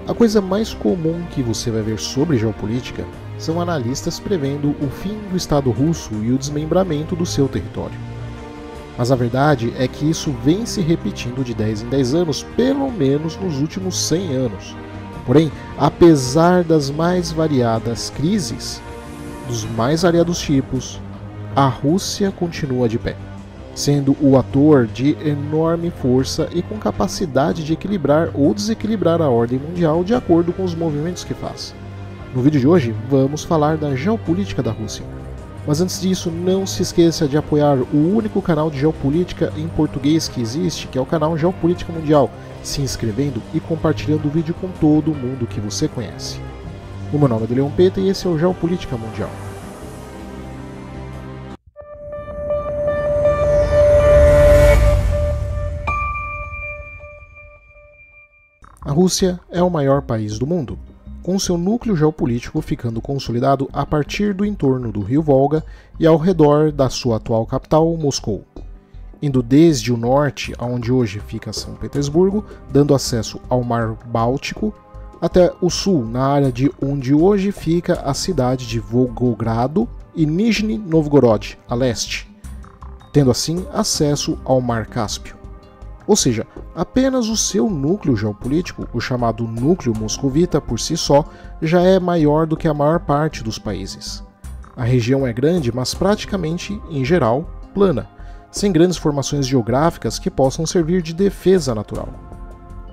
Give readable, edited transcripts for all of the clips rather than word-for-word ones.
A coisa mais comum que você vai ver sobre geopolítica são analistas prevendo o fim do Estado russo e o desmembramento do seu território. Mas a verdade é que isso vem se repetindo de 10 em 10 anos, pelo menos nos últimos 100 anos. Porém, apesar das mais variadas crises, dos mais variados tipos, a Rússia continua de pé, sendo o ator de enorme força e com capacidade de equilibrar ou desequilibrar a ordem mundial de acordo com os movimentos que faz. No vídeo de hoje, vamos falar da geopolítica da Rússia. Mas antes disso, não se esqueça de apoiar o único canal de geopolítica em português que existe, que é o canal Geopolítica Mundial, se inscrevendo e compartilhando o vídeo com todo mundo que você conhece. O meu nome é Leon Peta e esse é o Geopolítica Mundial. A Rússia é o maior país do mundo, com seu núcleo geopolítico ficando consolidado a partir do entorno do rio Volga e ao redor da sua atual capital, Moscou, indo desde o norte, onde hoje fica São Petersburgo, dando acesso ao Mar Báltico, até o sul, na área de onde hoje fica a cidade de Volgogrado e Nizhny Novgorod, a leste, tendo assim acesso ao Mar Cáspio. Ou seja, apenas o seu núcleo geopolítico, o chamado núcleo moscovita por si só, já é maior do que a maior parte dos países. A região é grande, mas praticamente, em geral, plana, sem grandes formações geográficas que possam servir de defesa natural.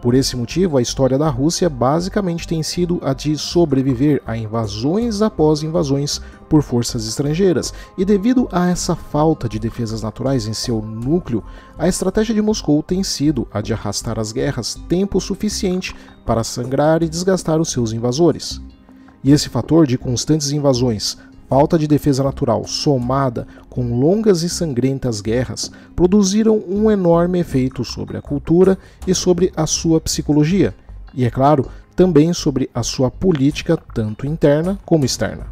Por esse motivo, a história da Rússia basicamente tem sido a de sobreviver a invasões após invasões por forças estrangeiras, e devido a essa falta de defesas naturais em seu núcleo, a estratégia de Moscou tem sido a de arrastar as guerras tempo suficiente para sangrar e desgastar os seus invasores. E esse fator de constantes invasões, falta de defesa natural, somada com longas e sangrentas guerras, produziram um enorme efeito sobre a cultura e sobre a sua psicologia, e é claro, também sobre a sua política, tanto interna como externa.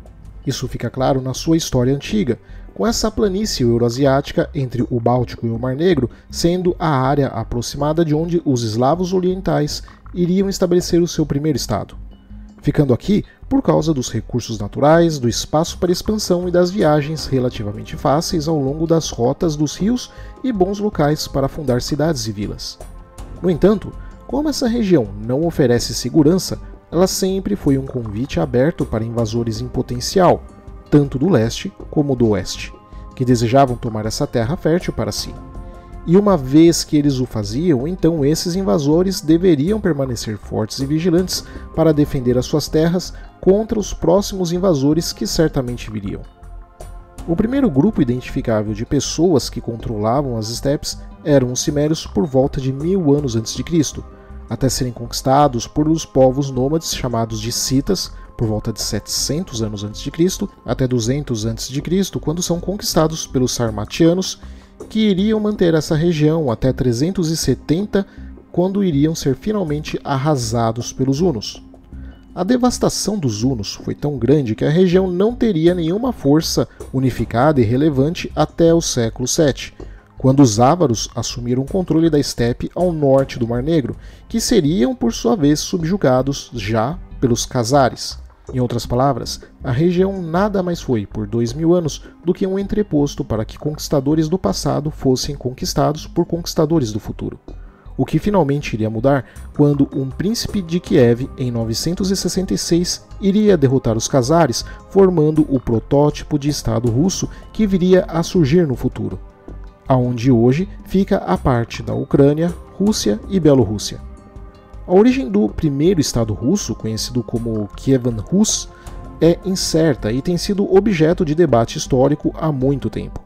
Isso fica claro na sua história antiga, com essa planície euroasiática entre o Báltico e o Mar Negro sendo a área aproximada de onde os eslavos orientais iriam estabelecer o seu primeiro estado, ficando aqui por causa dos recursos naturais, do espaço para expansão e das viagens relativamente fáceis ao longo das rotas dos rios e bons locais para fundar cidades e vilas. No entanto, como essa região não oferece segurança, ela sempre foi um convite aberto para invasores em potencial, tanto do leste como do oeste, que desejavam tomar essa terra fértil para si. E uma vez que eles o faziam, então esses invasores deveriam permanecer fortes e vigilantes para defender as suas terras contra os próximos invasores que certamente viriam. O primeiro grupo identificável de pessoas que controlavam as estepes eram os cimérios por volta de 1000 anos antes de Cristo, até serem conquistados por os povos nômades chamados de citas por volta de 700 anos antes de Cristo até 200 antes de Cristo, quando são conquistados pelos sarmatianos, que iriam manter essa região até 370, quando iriam ser finalmente arrasados pelos hunos. A devastação dos hunos foi tão grande que a região não teria nenhuma força unificada e relevante até o século VII, quando os ávaros assumiram o controle da estepe ao norte do Mar Negro, que seriam por sua vez subjugados já pelos khazares. Em outras palavras, a região nada mais foi, por 2000 anos, do que um entreposto para que conquistadores do passado fossem conquistados por conquistadores do futuro. O que finalmente iria mudar quando um príncipe de Kiev, em 966, iria derrotar os khazares, formando o protótipo de Estado russo que viria a surgir no futuro, aonde hoje fica a parte da Ucrânia, Rússia e Bielorrússia. A origem do primeiro Estado russo, conhecido como Kievan Rus, é incerta e tem sido objeto de debate histórico há muito tempo.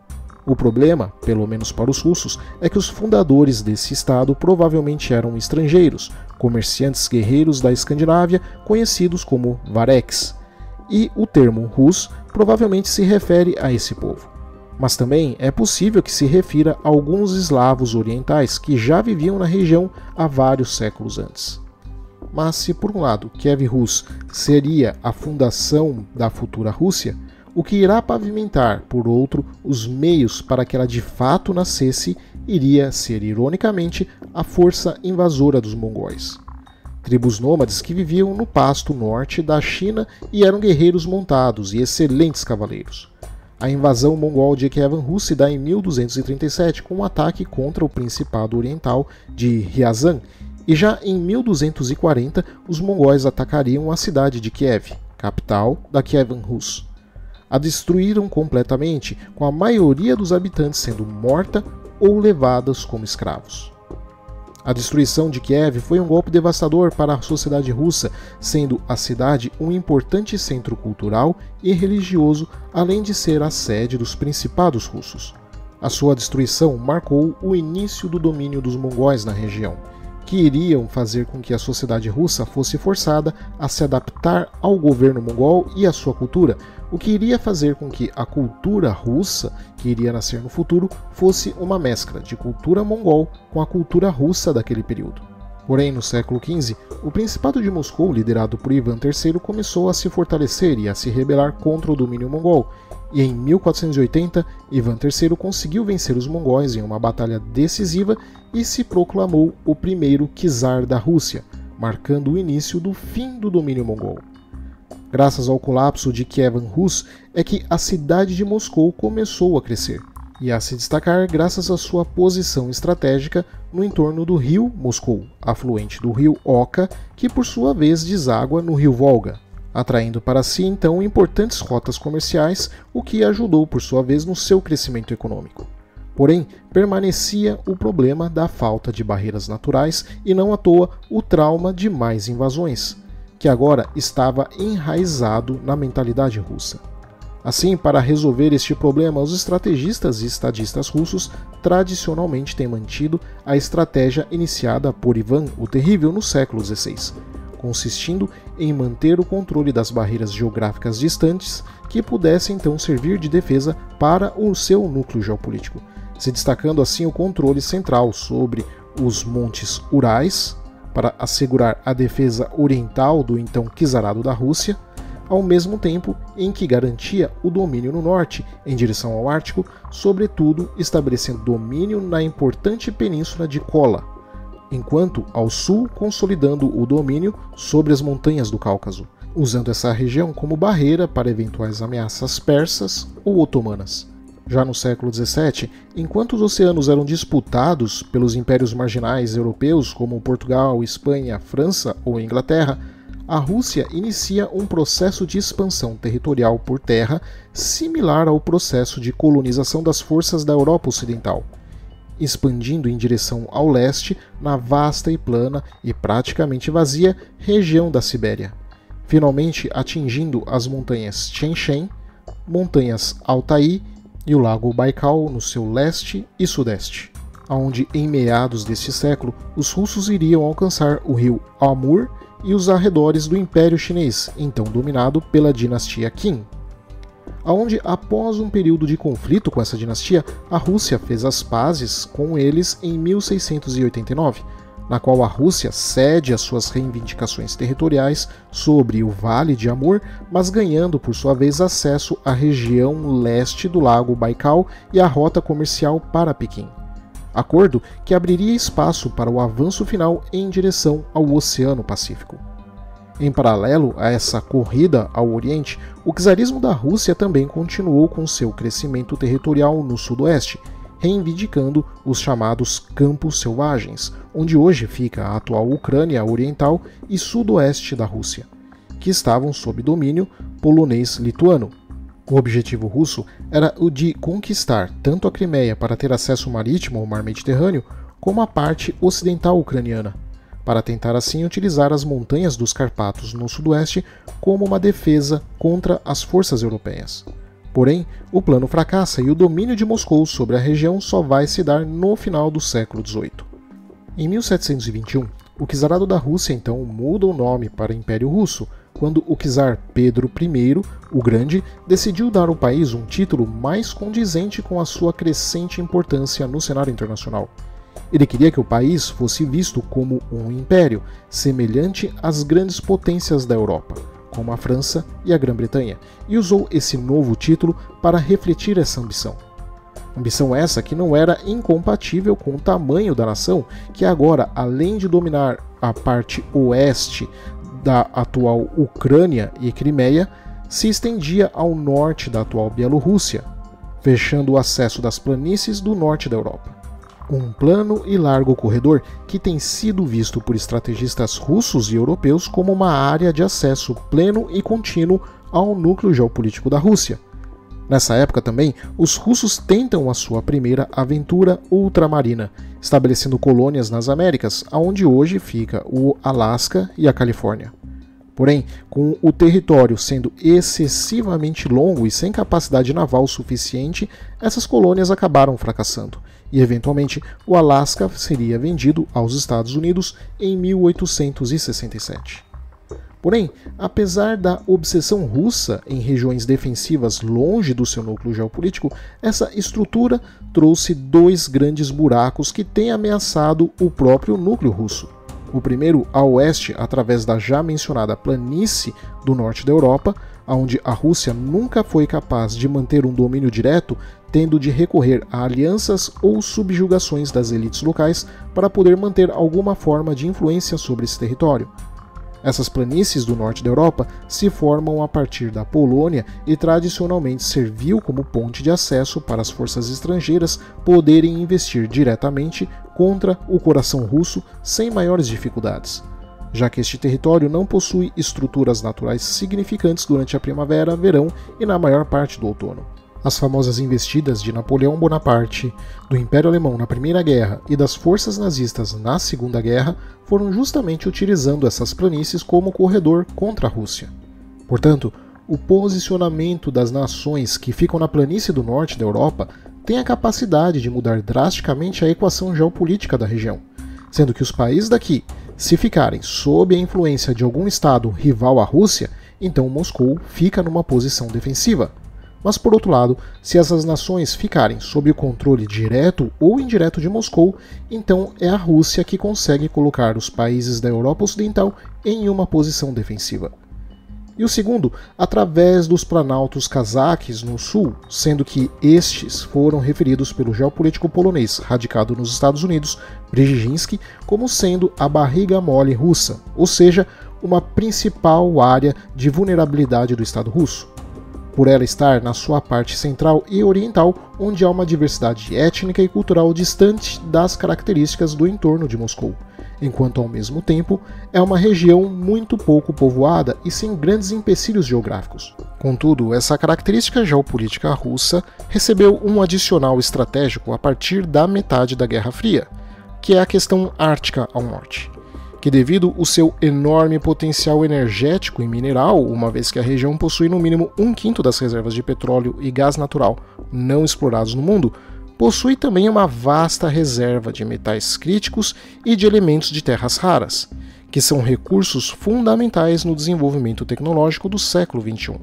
O problema, pelo menos para os russos, é que os fundadores desse Estado provavelmente eram estrangeiros, comerciantes guerreiros da Escandinávia, conhecidos como vareks, e o termo Rus provavelmente se refere a esse povo. Mas também é possível que se refira a alguns eslavos orientais que já viviam na região há vários séculos antes. Mas se por um lado Kiev Rus seria a fundação da futura Rússia, o que irá pavimentar, por outro, os meios para que ela de fato nascesse iria ser, ironicamente, a força invasora dos mongóis. tribos nômades que viviam no pasto norte da China e eram guerreiros montados e excelentes cavaleiros. A invasão mongol de Kievan Rus se dá em 1237 com um ataque contra o Principado Oriental de Ryazan, e já em 1240 os mongóis atacariam a cidade de Kiev, capital da Kievan Rus. A destruíram completamente, com a maioria dos habitantes sendo morta ou levadas como escravos. A destruição de Kiev foi um golpe devastador para a sociedade russa, sendo a cidade um importante centro cultural e religioso, além de ser a sede dos principados russos. A sua destruição marcou o início do domínio dos mongóis na região, que iriam fazer com que a sociedade russa fosse forçada a se adaptar ao governo mongol e à sua cultura, o que iria fazer com que a cultura russa, que iria nascer no futuro, fosse uma mescla de cultura mongol com a cultura russa daquele período. Porém, no século XV, o Principado de Moscou, liderado por Ivan III, começou a se fortalecer e a se rebelar contra o domínio mongol, e em 1480, Ivan III conseguiu vencer os mongóis em uma batalha decisiva e se proclamou o primeiro czar da Rússia, marcando o início do fim do domínio mongol. Graças ao colapso de Kievan Rus é que a cidade de Moscou começou a crescer, e a se destacar graças à sua posição estratégica no entorno do rio Moscou, afluente do rio Oka, que por sua vez deságua no rio Volga, atraindo para si então importantes rotas comerciais, o que ajudou por sua vez no seu crescimento econômico. Porém, permanecia o problema da falta de barreiras naturais e não à toa o trauma de mais invasões, que agora estava enraizado na mentalidade russa. Assim, para resolver este problema, os estrategistas e estadistas russos tradicionalmente têm mantido a estratégia iniciada por Ivan o Terrível no século XVI, consistindo em manter o controle das barreiras geográficas distantes que pudessem então servir de defesa para o seu núcleo geopolítico, se destacando assim o controle central sobre os montes Urais, para assegurar a defesa oriental do então czarado da Rússia, ao mesmo tempo em que garantia o domínio no norte, em direção ao Ártico, sobretudo estabelecendo domínio na importante península de Kola, enquanto ao sul consolidando o domínio sobre as montanhas do Cáucaso, usando essa região como barreira para eventuais ameaças persas ou otomanas. Já no século XVII, enquanto os oceanos eram disputados pelos impérios marginais europeus como Portugal, Espanha, França ou Inglaterra, a Rússia inicia um processo de expansão territorial por terra similar ao processo de colonização das forças da Europa Ocidental, expandindo em direção ao leste na vasta e plana e praticamente vazia região da Sibéria, finalmente atingindo as montanhas Tianshan, montanhas Altai e o lago Baikal no seu leste e sudeste, onde em meados deste século os russos iriam alcançar o rio Amur e os arredores do Império Chinês, então dominado pela dinastia Qin, onde após um período de conflito com essa dinastia, a Rússia fez as pazes com eles em 1689, na qual a Rússia cede as suas reivindicações territoriais sobre o Vale de Amur, mas ganhando por sua vez acesso à região leste do lago Baikal e à rota comercial para Pequim. Acordo que abriria espaço para o avanço final em direção ao Oceano Pacífico. Em paralelo a essa corrida ao Oriente, o czarismo da Rússia também continuou com seu crescimento territorial no sudoeste, reivindicando os chamados Campos Selvagens, onde hoje fica a atual Ucrânia Oriental e sudoeste da Rússia, que estavam sob domínio polonês-lituano. O objetivo russo era o de conquistar tanto a Crimeia para ter acesso marítimo ao mar Mediterrâneo, como a parte ocidental ucraniana, para tentar assim utilizar as montanhas dos Carpatos no sudoeste como uma defesa contra as forças europeias. Porém, o plano fracassa e o domínio de Moscou sobre a região só vai se dar no final do século XVIII. Em 1721, o czarado da Rússia então muda o nome para Império Russo, quando o czar Pedro I, o Grande, decidiu dar ao país um título mais condizente com a sua crescente importância no cenário internacional. Ele queria que o país fosse visto como um império, semelhante às grandes potências da Europa, como a França e a Grã-Bretanha, e usou esse novo título para refletir essa ambição. Ambição essa que não era incompatível com o tamanho da nação, que agora, além de dominar a parte oeste da atual Ucrânia e Crimeia, se estendia ao norte da atual Bielorrússia, fechando o acesso das planícies do norte da Europa. Um plano e largo corredor que tem sido visto por estrategistas russos e europeus como uma área de acesso pleno e contínuo ao núcleo geopolítico da Rússia. Nessa época também, os russos tentam a sua primeira aventura ultramarina, estabelecendo colônias nas Américas, onde hoje fica o Alasca e a Califórnia. Porém, com o território sendo excessivamente longo e sem capacidade naval suficiente, essas colônias acabaram fracassando, e eventualmente o Alasca seria vendido aos Estados Unidos em 1867. Porém, apesar da obsessão russa em regiões defensivas longe do seu núcleo geopolítico, essa estrutura trouxe dois grandes buracos que têm ameaçado o próprio núcleo russo. O primeiro a oeste, através da já mencionada planície do norte da Europa, onde a Rússia nunca foi capaz de manter um domínio direto, tendo de recorrer a alianças ou subjugações das elites locais para poder manter alguma forma de influência sobre esse território. Essas planícies do norte da Europa se formam a partir da Polônia e tradicionalmente serviu como ponte de acesso para as forças estrangeiras poderem investir diretamente contra o coração russo sem maiores dificuldades, já que este território não possui estruturas naturais significantes durante a primavera, verão e na maior parte do outono. As famosas investidas de Napoleão Bonaparte, do Império Alemão na Primeira Guerra e das forças nazistas na Segunda Guerra foram justamente utilizando essas planícies como corredor contra a Rússia. Portanto, o posicionamento das nações que ficam na planície do norte da Europa tem a capacidade de mudar drasticamente a equação geopolítica da região, sendo que os países daqui, se ficarem sob a influência de algum estado rival à Rússia, então Moscou fica numa posição defensiva. Mas, por outro lado, se essas nações ficarem sob o controle direto ou indireto de Moscou, então é a Rússia que consegue colocar os países da Europa Ocidental em uma posição defensiva. E o segundo, através dos planaltos cazaques no sul, sendo que estes foram referidos pelo geopolítico polonês radicado nos Estados Unidos, Brzezinski, como sendo a barriga mole russa, ou seja, uma principal área de vulnerabilidade do Estado russo, por ela estar na sua parte central e oriental, onde há uma diversidade étnica e cultural distante das características do entorno de Moscou, enquanto ao mesmo tempo é uma região muito pouco povoada e sem grandes empecilhos geográficos. Contudo, essa característica geopolítica russa recebeu um adicional estratégico a partir da metade da Guerra Fria, que é a questão ártica ao norte, que devido ao seu enorme potencial energético e mineral, uma vez que a região possui no mínimo 1/5 das reservas de petróleo e gás natural não explorados no mundo, possui também uma vasta reserva de metais críticos e de elementos de terras raras, que são recursos fundamentais no desenvolvimento tecnológico do século XXI.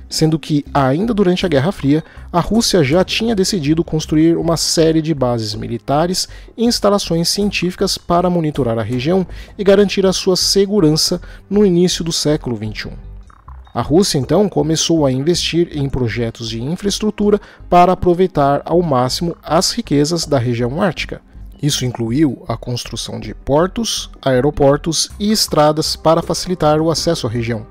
Sendo que, ainda durante a Guerra Fria, a Rússia já tinha decidido construir uma série de bases militares e instalações científicas para monitorar a região e garantir a sua segurança no início do século XXI. A Rússia, então, começou a investir em projetos de infraestrutura para aproveitar ao máximo as riquezas da região ártica. Isso incluiu a construção de portos, aeroportos e estradas para facilitar o acesso à região.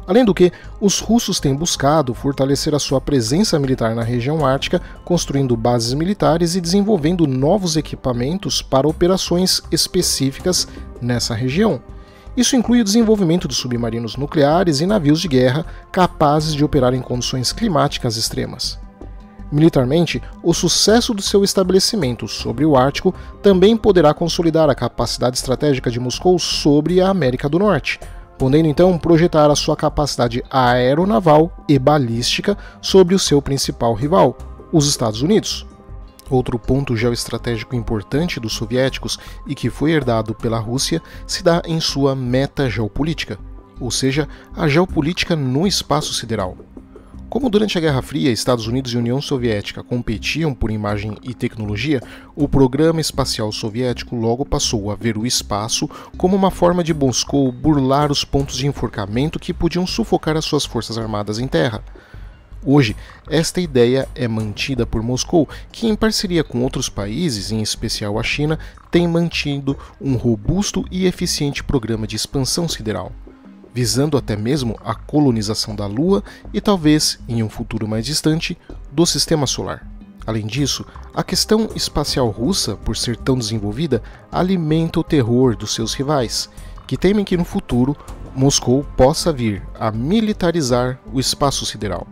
Além do que, os russos têm buscado fortalecer a sua presença militar na região ártica, construindo bases militares e desenvolvendo novos equipamentos para operações específicas nessa região. Isso inclui o desenvolvimento de submarinos nucleares e navios de guerra capazes de operar em condições climáticas extremas. Militarmente, o sucesso do seu estabelecimento sobre o Ártico também poderá consolidar a capacidade estratégica de Moscou sobre a América do Norte, podendo então projetar a sua capacidade aeronaval e balística sobre o seu principal rival, os Estados Unidos. Outro ponto geoestratégico importante dos soviéticos e que foi herdado pela Rússia se dá em sua meta geopolítica, ou seja, a geopolítica no espaço sideral. Como durante a Guerra Fria, Estados Unidos e União Soviética competiam por imagem e tecnologia, o programa espacial soviético logo passou a ver o espaço como uma forma de Moscou burlar os pontos de enforcamento que podiam sufocar as suas forças armadas em terra. Hoje, esta ideia é mantida por Moscou, que em parceria com outros países, em especial a China, tem mantido um robusto e eficiente programa de expansão sideral, visando até mesmo a colonização da Lua e talvez, em um futuro mais distante, do Sistema Solar. Além disso, a questão espacial russa, por ser tão desenvolvida, alimenta o terror dos seus rivais, que temem que no futuro Moscou possa vir a militarizar o espaço sideral.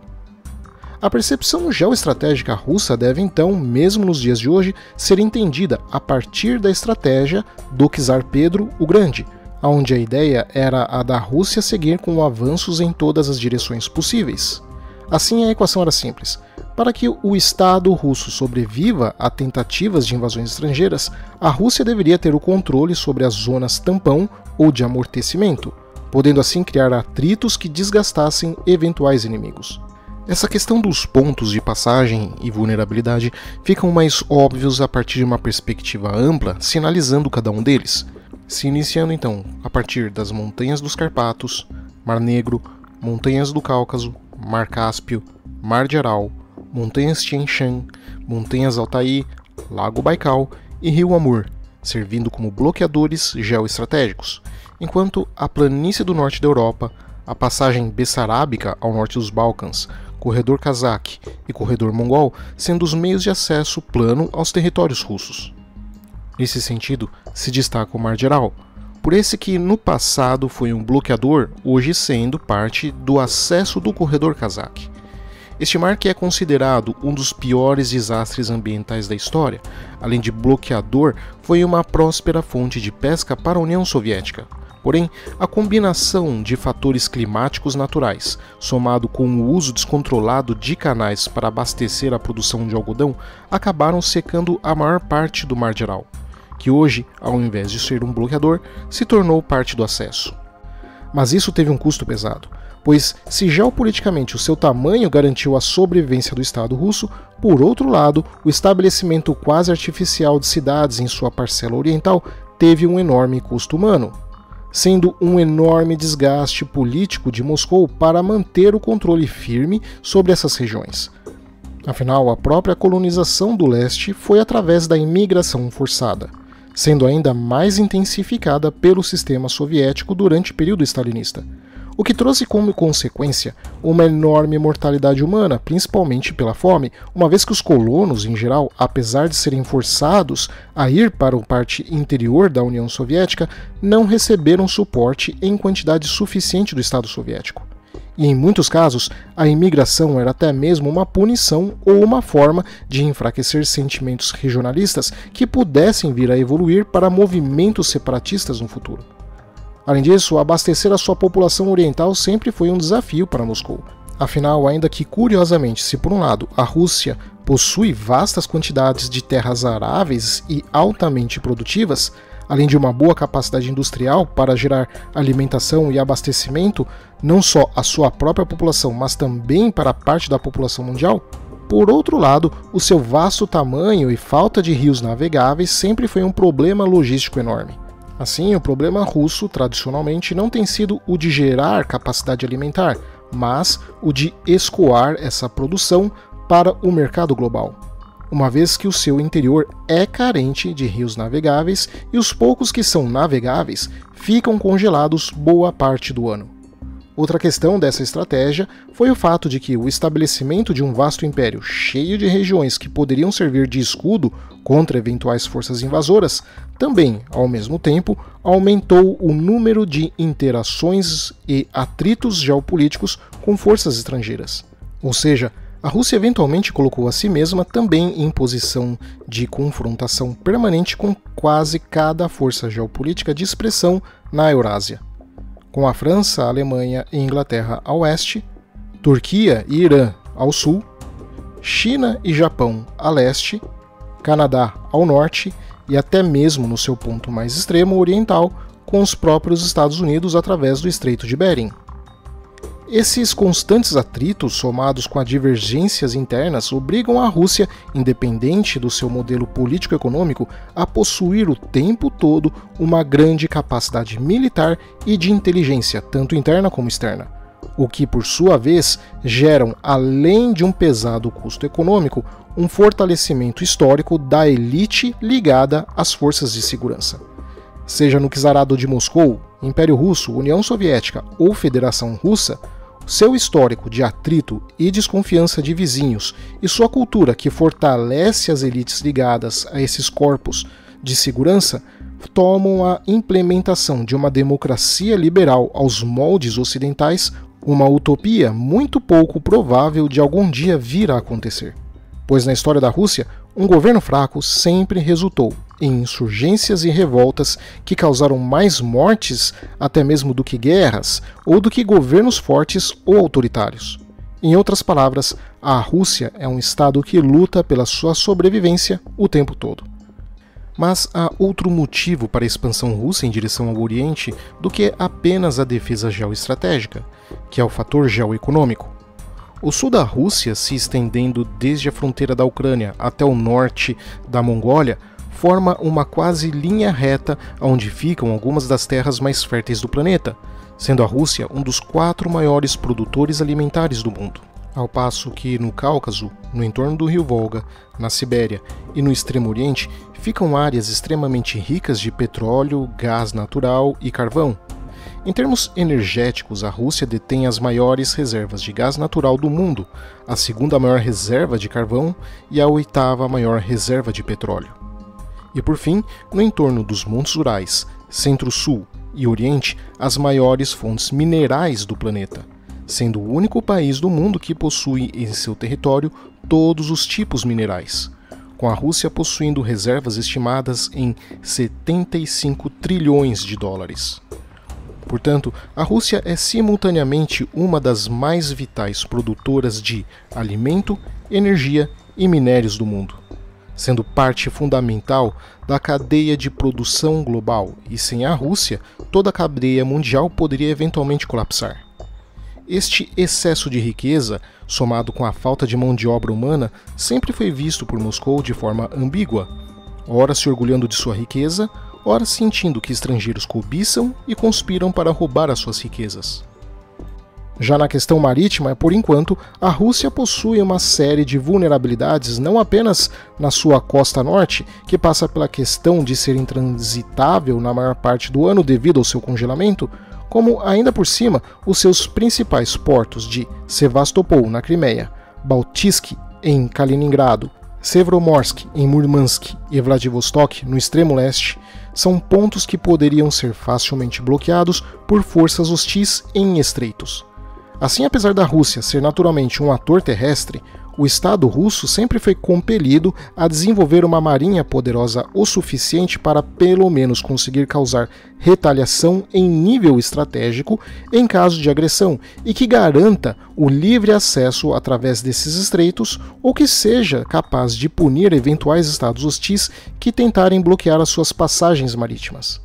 A percepção geoestratégica russa deve então, mesmo nos dias de hoje, ser entendida a partir da estratégia do czar Pedro o Grande, onde a ideia era a da Rússia seguir com avanços em todas as direções possíveis. Assim, a equação era simples. Para que o Estado russo sobreviva a tentativas de invasões estrangeiras, a Rússia deveria ter o controle sobre as zonas tampão ou de amortecimento, podendo assim criar atritos que desgastassem eventuais inimigos. Essa questão dos pontos de passagem e vulnerabilidade ficam mais óbvios a partir de uma perspectiva ampla, sinalizando cada um deles, se iniciando então a partir das montanhas dos Carpatos, Mar Negro, montanhas do Cáucaso, Mar Cáspio, Mar de Aral, montanhas Tian Shan, montanhas Altai, Lago Baikal e Rio Amur, servindo como bloqueadores geoestratégicos, enquanto a planície do norte da Europa, a passagem Bessarábica ao norte dos Balcãs, corredor Kazakh e corredor Mongol sendo os meios de acesso plano aos territórios russos. Nesse sentido, se destaca o Mar de Aral, por esse que no passado foi um bloqueador, hoje sendo parte do acesso do corredor Kazakh. Este mar que é considerado um dos piores desastres ambientais da história, além de bloqueador, foi uma próspera fonte de pesca para a União Soviética. Porém, a combinação de fatores climáticos naturais, somado com o uso descontrolado de canais para abastecer a produção de algodão, acabaram secando a maior parte do Mar de Aral, que hoje, ao invés de ser um bloqueador, se tornou parte do acesso. Mas isso teve um custo pesado, pois se geopoliticamente o seu tamanho garantiu a sobrevivência do Estado russo, por outro lado, o estabelecimento quase artificial de cidades em sua parcela oriental teve um enorme custo humano, sendo um enorme desgaste político de Moscou para manter o controle firme sobre essas regiões. Afinal, a própria colonização do leste foi através da imigração forçada, sendo ainda mais intensificada pelo sistema soviético durante o período stalinista, o que trouxe como consequência uma enorme mortalidade humana, principalmente pela fome, uma vez que os colonos, em geral, apesar de serem forçados a ir para a parte interior da União Soviética, não receberam suporte em quantidade suficiente do Estado soviético. E em muitos casos, a imigração era até mesmo uma punição ou uma forma de enfraquecer sentimentos regionalistas que pudessem vir a evoluir para movimentos separatistas no futuro. Além disso, abastecer a sua população oriental sempre foi um desafio para Moscou. Afinal, ainda que curiosamente, se por um lado a Rússia possui vastas quantidades de terras aráveis e altamente produtivas, além de uma boa capacidade industrial para gerar alimentação e abastecimento, não só à sua própria população, mas também para parte da população mundial, por outro lado, o seu vasto tamanho e falta de rios navegáveis sempre foi um problema logístico enorme. Assim, o problema russo, tradicionalmente, não tem sido o de gerar capacidade alimentar, mas o de escoar essa produção para o mercado global, uma vez que o seu interior é carente de rios navegáveis e os poucos que são navegáveis ficam congelados boa parte do ano. Outra questão dessa estratégia foi o fato de que o estabelecimento de um vasto império cheio de regiões que poderiam servir de escudo contra eventuais forças invasoras também, ao mesmo tempo, aumentou o número de interações e atritos geopolíticos com forças estrangeiras. Ou seja, a Rússia eventualmente colocou a si mesma também em posição de confrontação permanente com quase cada força geopolítica de expressão na Eurásia, com a França, a Alemanha e Inglaterra ao oeste, Turquia e Irã ao sul, China e Japão a leste, Canadá ao norte e até mesmo no seu ponto mais extremo oriental, com os próprios Estados Unidos através do Estreito de Bering. Esses constantes atritos, somados com as divergências internas, obrigam a Rússia, independente do seu modelo político-econômico, a possuir o tempo todo uma grande capacidade militar e de inteligência, tanto interna como externa, o que por sua vez geram, além de um pesado custo econômico, um fortalecimento histórico da elite ligada às forças de segurança. Seja no Czarado de Moscou, Império Russo, União Soviética ou Federação Russa, seu histórico de atrito e desconfiança de vizinhos e sua cultura que fortalece as elites ligadas a esses corpos de segurança tomam a implementação de uma democracia liberal aos moldes ocidentais uma utopia muito pouco provável de algum dia vir a acontecer. Pois na história da Rússia, um governo fraco sempre resultou em insurgências e revoltas que causaram mais mortes até mesmo do que guerras ou do que governos fortes ou autoritários. Em outras palavras, a Rússia é um estado que luta pela sua sobrevivência o tempo todo. Mas há outro motivo para a expansão russa em direção ao Oriente do que apenas a defesa geoestratégica, que é o fator geoeconômico. O sul da Rússia, se estendendo desde a fronteira da Ucrânia até o norte da Mongólia, forma uma quase linha reta onde ficam algumas das terras mais férteis do planeta, sendo a Rússia um dos 4 maiores produtores alimentares do mundo. Ao passo que no Cáucaso, no entorno do rio Volga, na Sibéria e no Extremo Oriente ficam áreas extremamente ricas de petróleo, gás natural e carvão. Em termos energéticos, a Rússia detém as maiores reservas de gás natural do mundo, a 2ª maior reserva de carvão e a 8ª maior reserva de petróleo. E por fim, no entorno dos Montes Urais, Centro-Sul e Oriente, as maiores fontes minerais do planeta, sendo o único país do mundo que possui em seu território todos os tipos minerais, com a Rússia possuindo reservas estimadas em 75 trilhões de dólares. Portanto, a Rússia é simultaneamente uma das mais vitais produtoras de alimento, energia e minérios do mundo, sendo parte fundamental da cadeia de produção global, e sem a Rússia, toda a cadeia mundial poderia eventualmente colapsar. Este excesso de riqueza, somado com a falta de mão de obra humana, sempre foi visto por Moscou de forma ambígua, ora se orgulhando de sua riqueza, ora sentindo que estrangeiros cobiçam e conspiram para roubar as suas riquezas. Já na questão marítima, por enquanto, a Rússia possui uma série de vulnerabilidades não apenas na sua costa norte, que passa pela questão de ser intransitável na maior parte do ano devido ao seu congelamento, como ainda por cima os seus principais portos de Sevastopol, na Crimeia, Baltsk, em Kaliningrado, Severomorsk, em Murmansk e Vladivostok, no extremo leste, são pontos que poderiam ser facilmente bloqueados por forças hostis em estreitos. Assim, apesar da Rússia ser naturalmente um ator terrestre, o Estado russo sempre foi compelido a desenvolver uma marinha poderosa o suficiente para pelo menos conseguir causar retaliação em nível estratégico em caso de agressão e que garanta o livre acesso através desses estreitos ou que seja capaz de punir eventuais estados hostis que tentarem bloquear as suas passagens marítimas.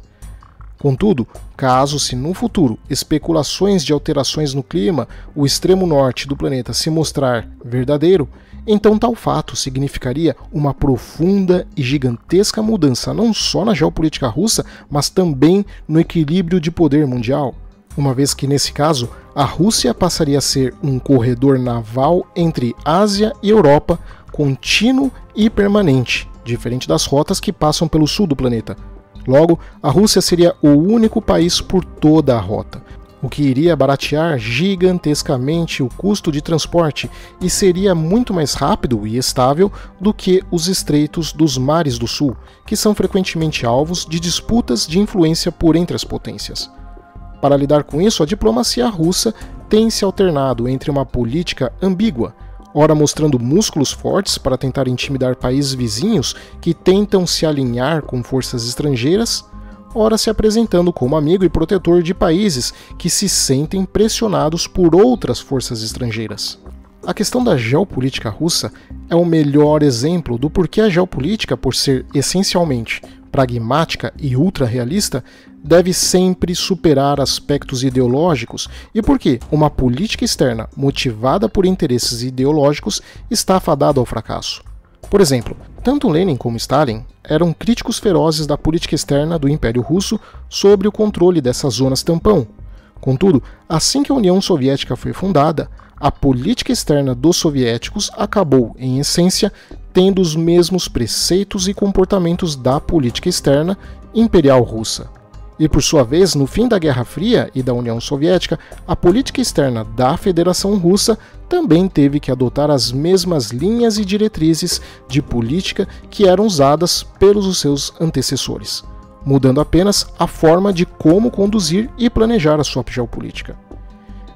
Contudo, caso se no futuro especulações de alterações no clima, o extremo norte do planeta se mostrar verdadeiro, então tal fato significaria uma profunda e gigantesca mudança não só na geopolítica russa, mas também no equilíbrio de poder mundial, uma vez que nesse caso a Rússia passaria a ser um corredor naval entre Ásia e Europa, contínuo e permanente, diferente das rotas que passam pelo sul do planeta. Logo, a Rússia seria o único país por toda a rota, o que iria baratear gigantescamente o custo de transporte e seria muito mais rápido e estável do que os estreitos dos mares do sul, que são frequentemente alvos de disputas de influência por entre as potências. Para lidar com isso, a diplomacia russa tem se alternado entre uma política ambígua, ora mostrando músculos fortes para tentar intimidar países vizinhos que tentam se alinhar com forças estrangeiras, ora se apresentando como amigo e protetor de países que se sentem pressionados por outras forças estrangeiras. A questão da geopolítica russa é o melhor exemplo do porquê a geopolítica, por ser essencialmente pragmática e ultra-realista, deve sempre superar aspectos ideológicos e porque uma política externa motivada por interesses ideológicos está fadada ao fracasso. Por exemplo, tanto Lenin como Stalin eram críticos ferozes da política externa do Império Russo sobre o controle dessas zonas tampão, Contudo, assim que a União Soviética foi fundada, a política externa dos soviéticos acabou, em essência, tendo os mesmos preceitos e comportamentos da política externa imperial russa. E por sua vez, no fim da Guerra Fria e da União Soviética, a política externa da Federação Russa também teve que adotar as mesmas linhas e diretrizes de política que eram usadas pelos seus antecessores, mudando apenas a forma de como conduzir e planejar a sua geopolítica.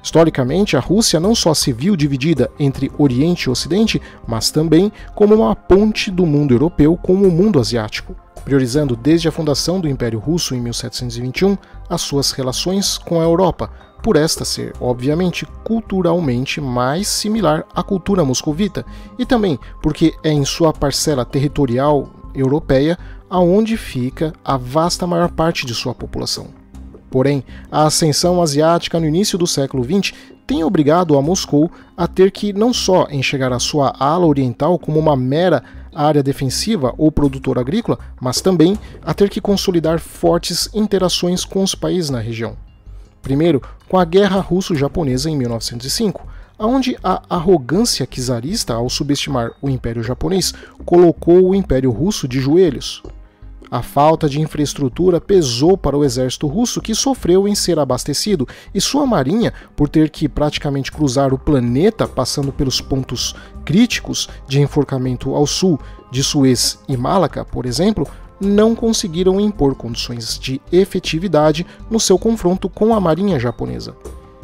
Historicamente, a Rússia não só se viu dividida entre Oriente e Ocidente, mas também como uma ponte do mundo europeu com o mundo asiático, priorizando desde a fundação do Império Russo em 1721 as suas relações com a Europa, por esta ser, obviamente, culturalmente mais similar à cultura moscovita, e também porque é em sua parcela territorial europeia aonde fica a vasta maior parte de sua população. Porém, a ascensão asiática no início do século XX tem obrigado a Moscou a ter que não só enxergar a sua ala oriental como uma mera área defensiva ou produtora agrícola, mas também a ter que consolidar fortes interações com os países na região. Primeiro, com a Guerra Russo-Japonesa em 1905, onde a arrogância czarista ao subestimar o Império Japonês colocou o Império Russo de joelhos. A falta de infraestrutura pesou para o exército russo, que sofreu em ser abastecido, e sua marinha, por ter que praticamente cruzar o planeta passando pelos pontos críticos de enforcamento ao sul de Suez e Malaca, por exemplo, não conseguiram impor condições de efetividade no seu confronto com a marinha japonesa.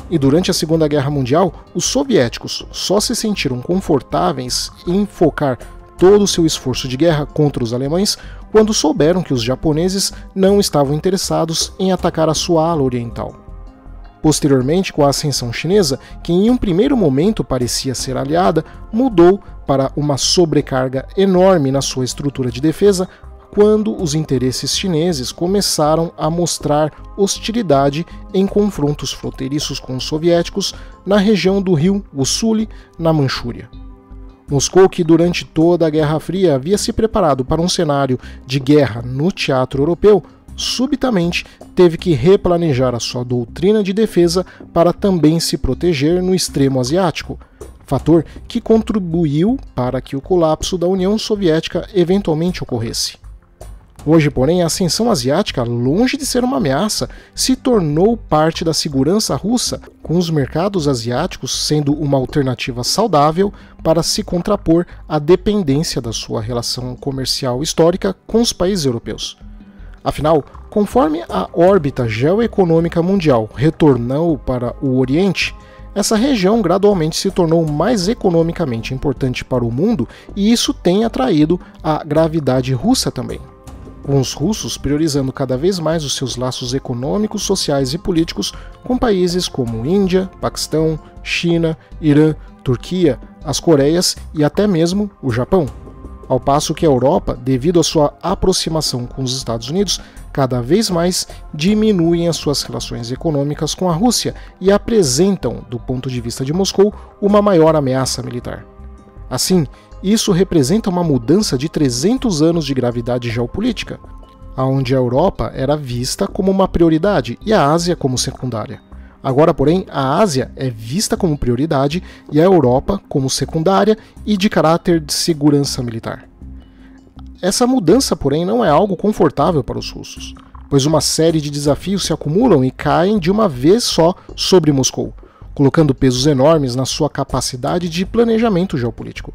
E durante a Segunda Guerra Mundial, os soviéticos só se sentiram confortáveis em focar todo o seu esforço de guerra contra os alemães quando souberam que os japoneses não estavam interessados em atacar a sua ala oriental. Posteriormente, com a ascensão chinesa, que em um primeiro momento parecia ser aliada, mudou para uma sobrecarga enorme na sua estrutura de defesa quando os interesses chineses começaram a mostrar hostilidade em confrontos fronteiriços com os soviéticos na região do rio Ussuri, na Manchúria. Moscou, que durante toda a Guerra Fria havia se preparado para um cenário de guerra no teatro europeu, subitamente teve que replanejar a sua doutrina de defesa para também se proteger no extremo asiático, fator que contribuiu para que o colapso da União Soviética eventualmente ocorresse. Hoje, porém, a ascensão asiática, longe de ser uma ameaça, se tornou parte da segurança russa, com os mercados asiáticos sendo uma alternativa saudável para se contrapor à dependência da sua relação comercial histórica com os países europeus. Afinal, conforme a órbita geoeconômica mundial retornou para o Oriente, essa região gradualmente se tornou mais economicamente importante para o mundo e isso tem atraído a gravidade russa também, com os russos priorizando cada vez mais os seus laços econômicos, sociais e políticos com países como Índia, Paquistão, China, Irã, Turquia, as Coreias e até mesmo o Japão. Ao passo que a Europa, devido à sua aproximação com os Estados Unidos, cada vez mais diminuem as suas relações econômicas com a Rússia e apresentam, do ponto de vista de Moscou, uma maior ameaça militar. Assim, isso representa uma mudança de 300 anos de gravidade geopolítica, onde a Europa era vista como uma prioridade e a Ásia como secundária. Agora, porém, a Ásia é vista como prioridade e a Europa como secundária e de caráter de segurança militar. Essa mudança, porém, não é algo confortável para os russos, pois uma série de desafios se acumulam e caem de uma vez só sobre Moscou, colocando pesos enormes na sua capacidade de planejamento geopolítico.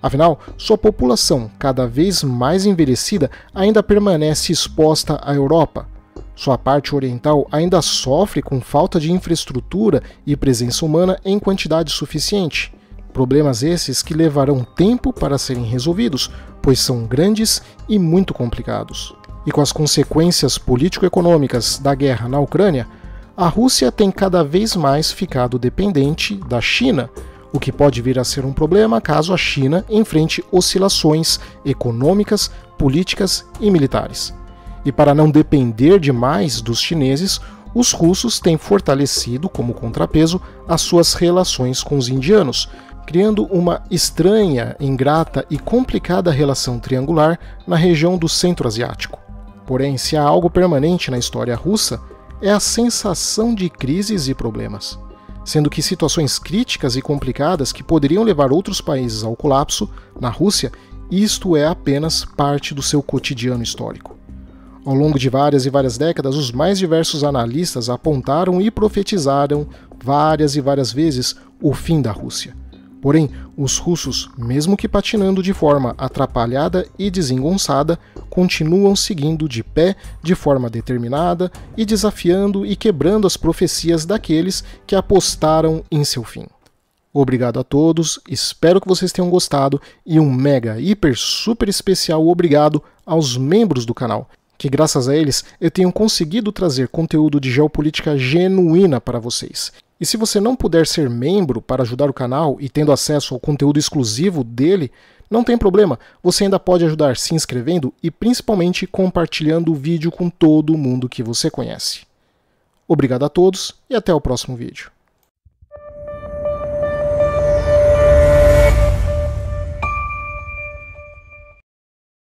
Afinal, sua população, cada vez mais envelhecida, ainda permanece exposta à Europa. Sua parte oriental ainda sofre com falta de infraestrutura e presença humana em quantidade suficiente. Problemas esses que levarão tempo para serem resolvidos, pois são grandes e muito complicados. E com as consequências político-econômicas da guerra na Ucrânia, a Rússia tem cada vez mais ficado dependente da China, o que pode vir a ser um problema caso a China enfrente oscilações econômicas, políticas e militares. E para não depender demais dos chineses, os russos têm fortalecido como contrapeso as suas relações com os indianos, criando uma estranha, ingrata e complicada relação triangular na região do Centro Asiático. Porém, se há algo permanente na história russa, é a sensação de crises e problemas, sendo que situações críticas e complicadas que poderiam levar outros países ao colapso, na Rússia, isto é apenas parte do seu cotidiano histórico. Ao longo de várias e várias décadas, os mais diversos analistas apontaram e profetizaram várias e várias vezes o fim da Rússia. Porém, os russos, mesmo que patinando de forma atrapalhada e desengonçada, continuam seguindo de pé de forma determinada e desafiando e quebrando as profecias daqueles que apostaram em seu fim. Obrigado a todos, espero que vocês tenham gostado e um mega, hiper, super especial obrigado aos membros do canal, que graças a eles eu tenho conseguido trazer conteúdo de geopolítica genuína para vocês. E se você não puder ser membro para ajudar o canal e tendo acesso ao conteúdo exclusivo dele, não tem problema, você ainda pode ajudar se inscrevendo e principalmente compartilhando o vídeo com todo mundo que você conhece. Obrigado a todos e até o próximo vídeo.